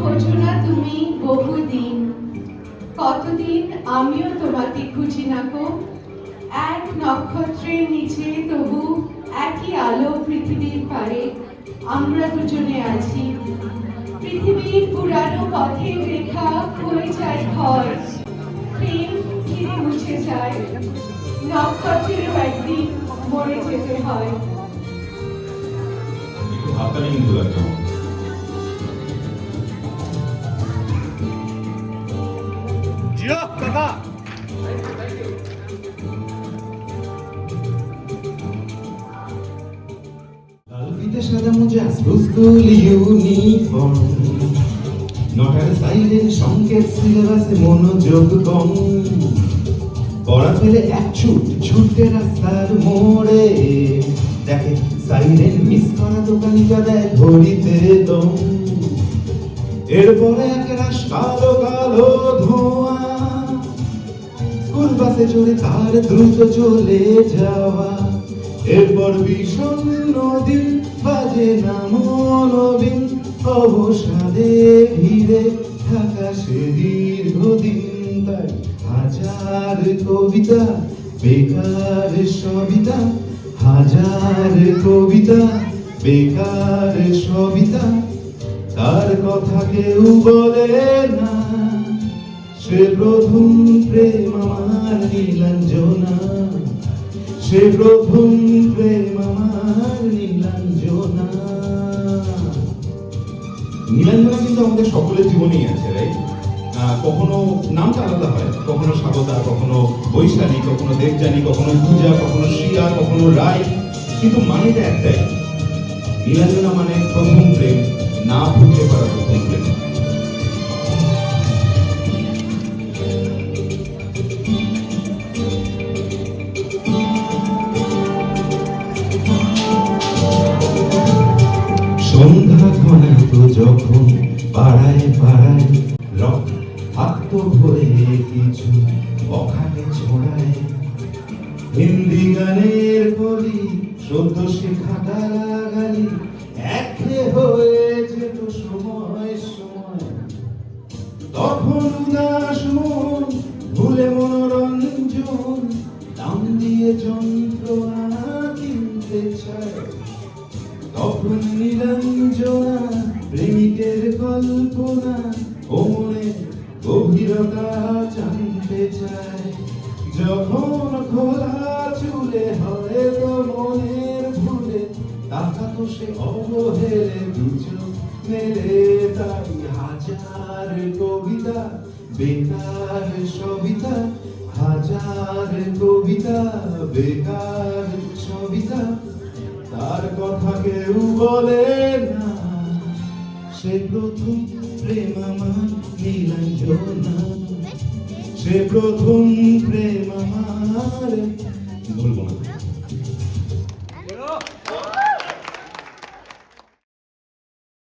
খোঁজো না তুমি বহুদিন, কতদিন আমিও তোমাকে খুঁজি না গো। এক নক্ষত্রের নিচে তবু একই আলো পৃথিবীর পারে আমরা দুজনে আছি। পৃথিবীর পুরানো পথের রেখা হয়ে যায় ক্ষয়, প্রেম ধীরে মুছে যায়, নক্ষত্রেরও একদিন মরে যেতে হয়। হাততালি কিন্তু লাগছে। জিয়া কাকা লাল ফিতে সাদা মোজা স্কুল ইউনিফর্ম, নটার সাইলেন্ট সংকেত সিলেবাসে মনোযোগ কম, পড়া ফেলে এক ছুটতে রাস্তার মোড়ে, দেখে সাইলেন্ট মিস করা দোকানিটা দেয় ঘড়িতে দম। এরপরে এক রাশ কালো কালো ধোঁয়া, স্কুল বাসে চড়ে তার দ্রুত চলে যাওয়া। এরপর বিষণ্ণ দিন, বাজে না মনোবিন, অবসাদে ভিড়ে থাকা সে দীর্ঘদিন। তাই হাজার কবিতা বেকার সবিতা, হাজার কবিতা বেকার সবিতা, তার কথা কেউ বলে না। সে প্রথম প্রেম আমার নীলাঞ্জনা, সে প্রথম প্রেম আমার নীলাঞ্জনা। নীলাঞ্জনা কিন্তু আমাদের সকলের জীবনেই আছে, রাইট? কখনো নামটা আলাদা হয়, কখনো স্বাগতা, কখনো বৈশালী, কখনো দেবযানী, কখনো পূজা, কখনো শ্রিয়া, কখনো রায়, কিন্তু মানেটা একটাই, নীলাঞ্জনা মানে প্রথম প্রেম, না ভুলতে পারা প্রথম প্রেম। সন্ধ্যা ঘনাত যখন পাড়ায় পাড়ায়, রক থাকতো ভরে কিছু অখাটে ছড়ায়, হিন্দি গানের কলি সদ্য শেখা গালাগালি একঘেয়ে হয়ে যেত সময় সময়। তখন উদাস মন ভুলে মনোরঞ্জন, দাম দিয়ে যন্ত্রণা কিনতে চায়। তখন নীলাঞ্জনা প্রেমিকের কল্পনা ও মনে গভীরতা জানতে চায়। যখন খোলা চুলে হয়তো মনের ভুলে তাকাতো সে অবহেলে দুচোখ মেলে। তাই হাজার কবিতা বেকার সবিতা, হাজার কবিতা বেকার সবিতা, তার কথা কেউ বলে না। সে প্রথম প্রেম আমার নীলাঞ্জনা, সে প্রথম প্রেম